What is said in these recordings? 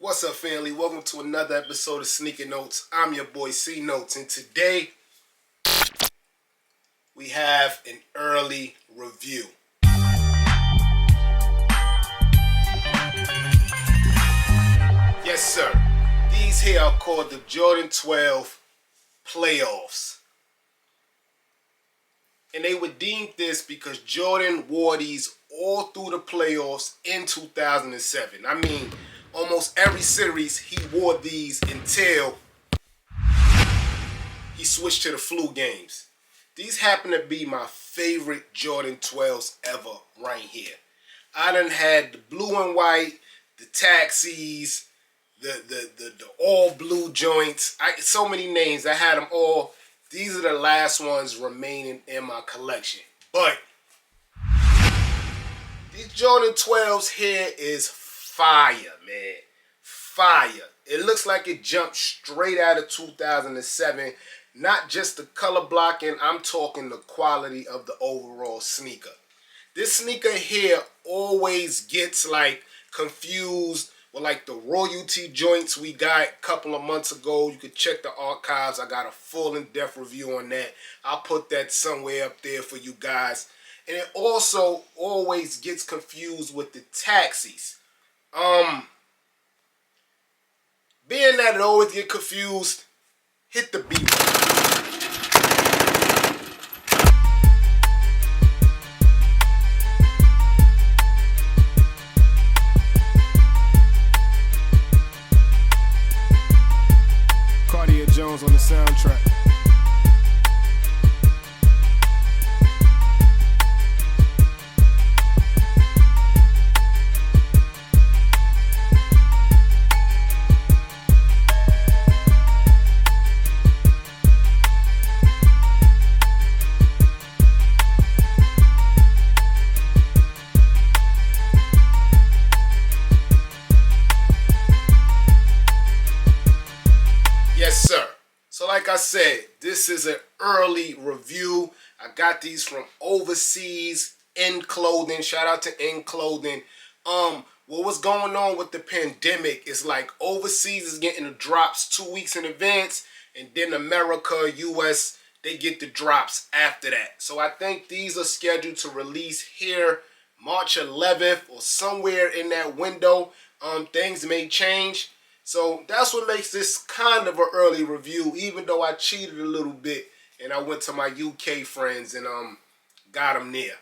What's up, family? Welcome to another episode of Sneaker Notes. I'm your boy C Notes, and today we have an early review. Yes, sir. These here are called the Jordan 12 Playoffs. And they were deemed this because Jordan wore these all through the playoffs in 2007. I mean, almost every series he wore these until he switched to the flu games. These happen to be my favorite Jordan 12s ever right here. I done had the blue and white, the taxis, the all blue joints. So many names. I had them all. These are the last ones remaining in my collection. But these Jordan 12s here is fire, man. Fire. It looks like it jumped straight out of 2007. Not just the color blocking, I'm talking the quality of the overall sneaker. This sneaker here always gets like confused with like the royalty joints we got a couple of months ago. You could check the archives. I got a full in-depth review on that. I'll put that somewhere up there for you guys. And it also always gets confused with the taxis. Being that it always get confused, hit the beat. Cartier Jones on the soundtrack. Yes, sir. So like I said, this is an early review. I got these from overseas In Clothing. Shout out to In Clothing. What was going on with the pandemic is like overseas is getting the drops 2 weeks in advance, and then America, US, they get the drops after that. So I think these are scheduled to release here March 11th or somewhere in that window. Things may change. So that's what makes this kind of an early review, even though I cheated a little bit and I went to my UK friends and got them there.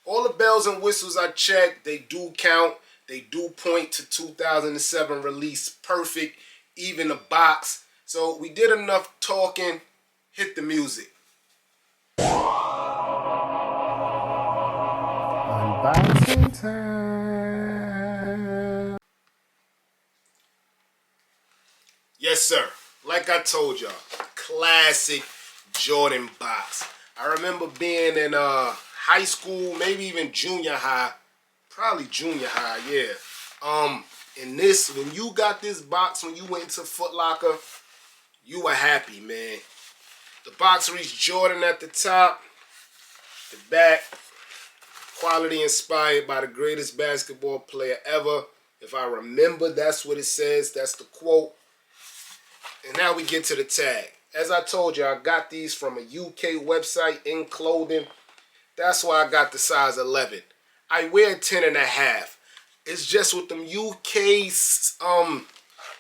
All the bells and whistles I checked, they do count. They do point to 2007 release. Perfect. Even the box. So we did enough talking. Hit the music. Unboxing time. Yes, sir. Like I told y'all, classic Jordan box. I remember being in high school, maybe even junior high, probably junior high, yeah. And this, when you got this box, when you went to Foot Locker, you were happy, man. The box reads Jordan at the top, the back, quality inspired by the greatest basketball player ever. If I remember, that's what it says. That's the quote. And now we get to the tag. As I told you, I got these from a UK website, In Clothing. That's why I got the size 11. I wear 10.5. It's just with them UK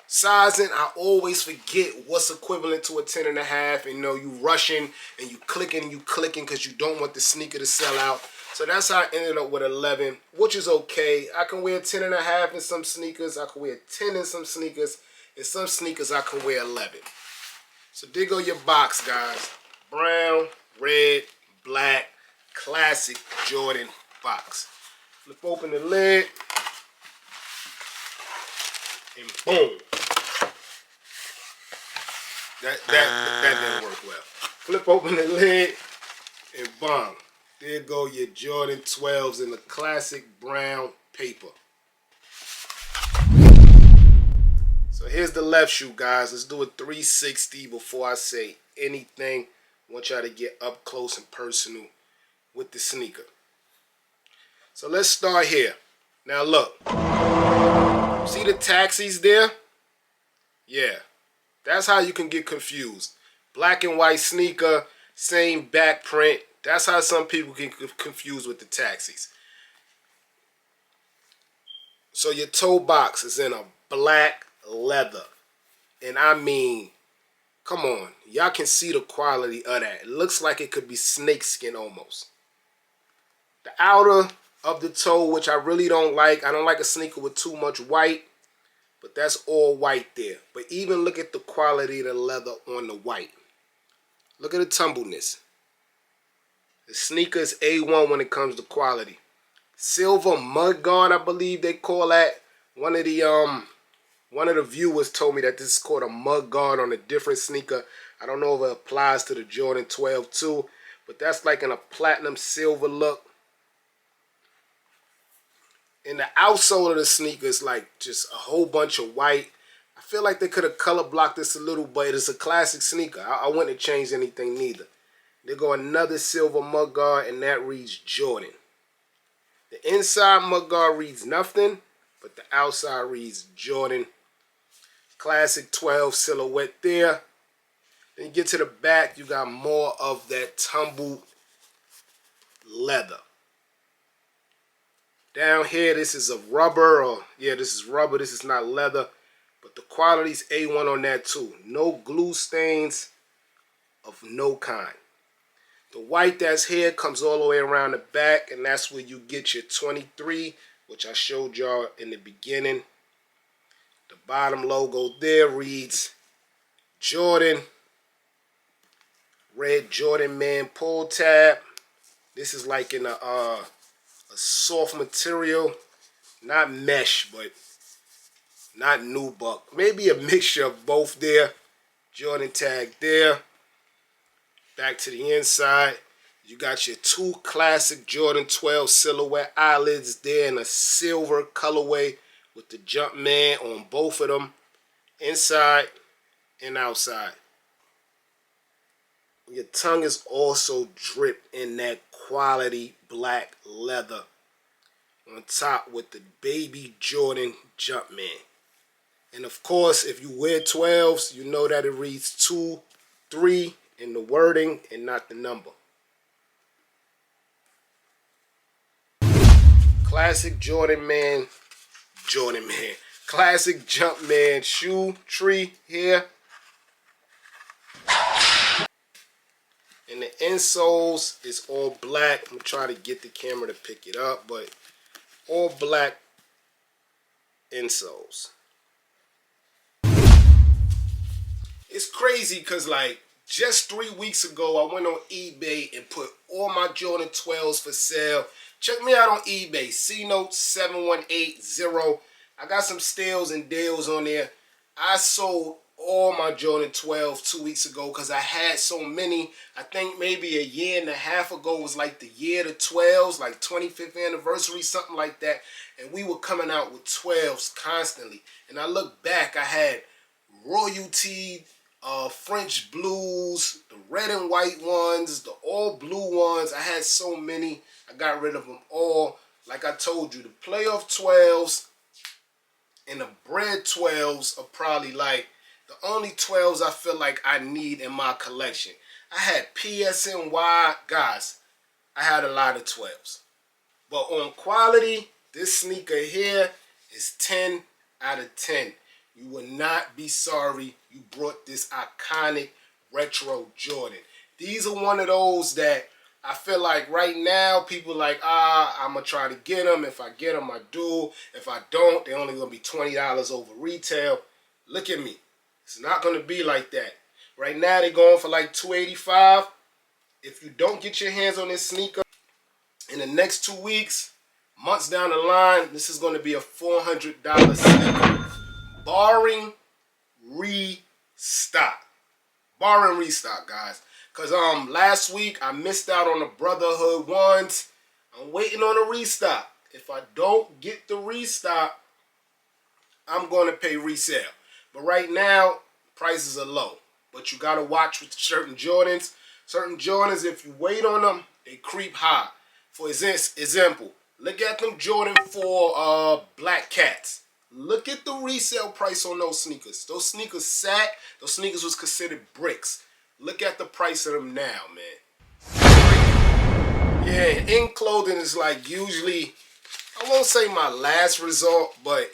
sizing, I always forget what's equivalent to a 10.5. And you know, you rushing and you clicking because you don't want the sneaker to sell out. So that's how I ended up with 11, which is okay. I can wear 10.5 in some sneakers. I can wear 10 in some sneakers. In some sneakers, I can wear 11. So dig on your box, guys. Brown, red, black, classic Jordan box. Flip open the lid. And boom. That didn't work well. Flip open the lid. And boom. There go your Jordan 12s in the classic brown paper. So here's the left shoe, guys. Let's do a 360 before I say anything. I want y'all to get up close and personal with the sneaker. So let's start here. Now look, see the taxis there? Yeah, that's how you can get confused. Black and white sneaker, same back print. That's how some people can get confused with the taxis. So your toe box is in a black leather. And I mean, come on. Y'all can see the quality of that. It looks like it could be snakeskin almost. The outer of the toe, which I really don't like. I don't like a sneaker with too much white. But that's all white there. But even look at the quality of the leather on the white. Look at the tumbleness. The sneaker is A1 when it comes to quality. Silver mud guard, I believe they call that. One of the viewers told me that this is called a mud guard on a different sneaker. I don't know if it applies to the Jordan 12 too, but that's like in a platinum silver look. And the outsole of the sneaker is like just a whole bunch of white. I feel like they could have color blocked this a little, but it's a classic sneaker. I wouldn't have changed anything neither. They go another silver mud guard, and that reads Jordan. The inside mud guard reads nothing, but the outside reads Jordan. Classic 12 silhouette there. Then you get to the back, you got more of that tumbled leather. Down here, this is a rubber, this is rubber, this is not leather. But the quality's A1 on that too. No glue stains of no kind. The white that's here comes all the way around the back, and that's where you get your 23, which I showed y'all in the beginning. The bottom logo there reads Jordan. Red Jordan Man pull tab. This is like in a soft material, not mesh, but not nubuck. Maybe a mixture of both there. Jordan tag there. Back to the inside, you got your two classic Jordan 12 silhouette eyelids there in a silver colorway with the Jumpman on both of them, inside and outside. Your tongue is also dripped in that quality black leather on top with the baby Jordan Jumpman. And of course, if you wear 12s, you know that it reads 2, 3 in the wording and not the number. Classic Jordan Man. Classic Jumpman shoe tree here. And the insoles is all black. I'm going to try to get the camera to pick it up, but all black insoles. It's crazy because like just 3 weeks ago, I went on eBay and put all my Jordan 12s for sale. Check me out on eBay, CNote7180. I got some steals and deals on there. I sold all my Jordan 12 2 weeks ago because I had so many. I think maybe a year and a half ago was like the year of the 12s, like 25th anniversary, something like that. And we were coming out with 12s constantly. And I look back, I had royalty, French blues, the red and white ones, the all blue ones. I had so many. I got rid of them all. Like I told you, the playoff 12s and the bread 12s are probably like the only 12s I feel like I need in my collection. I had PSNY. Guys, I had a lot of 12s. But on quality, this sneaker here is 10 out of 10. You will not be sorry you brought this iconic retro Jordan. These are one of those that I feel like right now people like, I'm going to try to get them. If I get them, I do. If I don't, they're only going to be $20 over retail. Look at me. It's not going to be like that. Right now, they're going for like $285. If you don't get your hands on this sneaker in the next 2 weeks, months down the line, this is going to be a $400 sneaker. Barring restock. Barring restock, guys. Because last week, I missed out on the Brotherhood ones. I'm waiting on a restock. If I don't get the restock, I'm going to pay resale. But right now, prices are low. But you got to watch with certain Jordans. Certain Jordans, if you wait on them, they creep high. For example, Look at them Jordan 4 Black Cats. Look at the resale price on those sneakers. Those sneakers sat. Those sneakers was considered bricks. Look at the price of them now, man. Yeah, in clothing is like usually, I won't say my last resort, but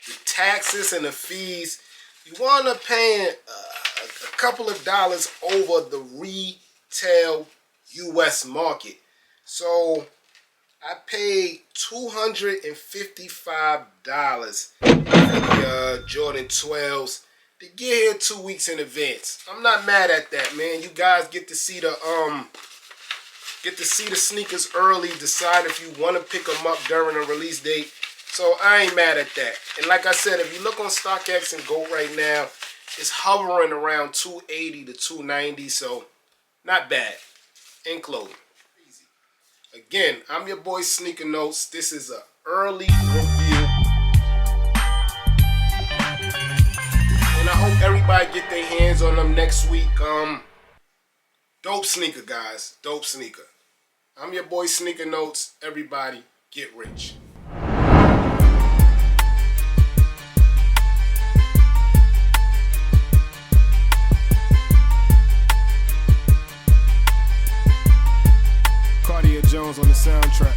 the taxes and the fees, you wind up paying a couple of dollars over the retail U.S. market. So I paid $255 for the Jordan 12s to get here 2 weeks in advance. I'm not mad at that, man. You guys get to see the sneakers early, decide if you want to pick them up during a release date. So I ain't mad at that. And like I said, if you look on StockX and GOAT right now, it's hovering around 280 to 290, so not bad in clothing. Again, I'm your boy Sneaker Notes. This is an early review. And I hope everybody get their hands on them next week. Dope sneaker, guys. Dope sneaker. I'm your boy Sneaker Notes. Everybody get rich. Cartier Jones on the soundtrack.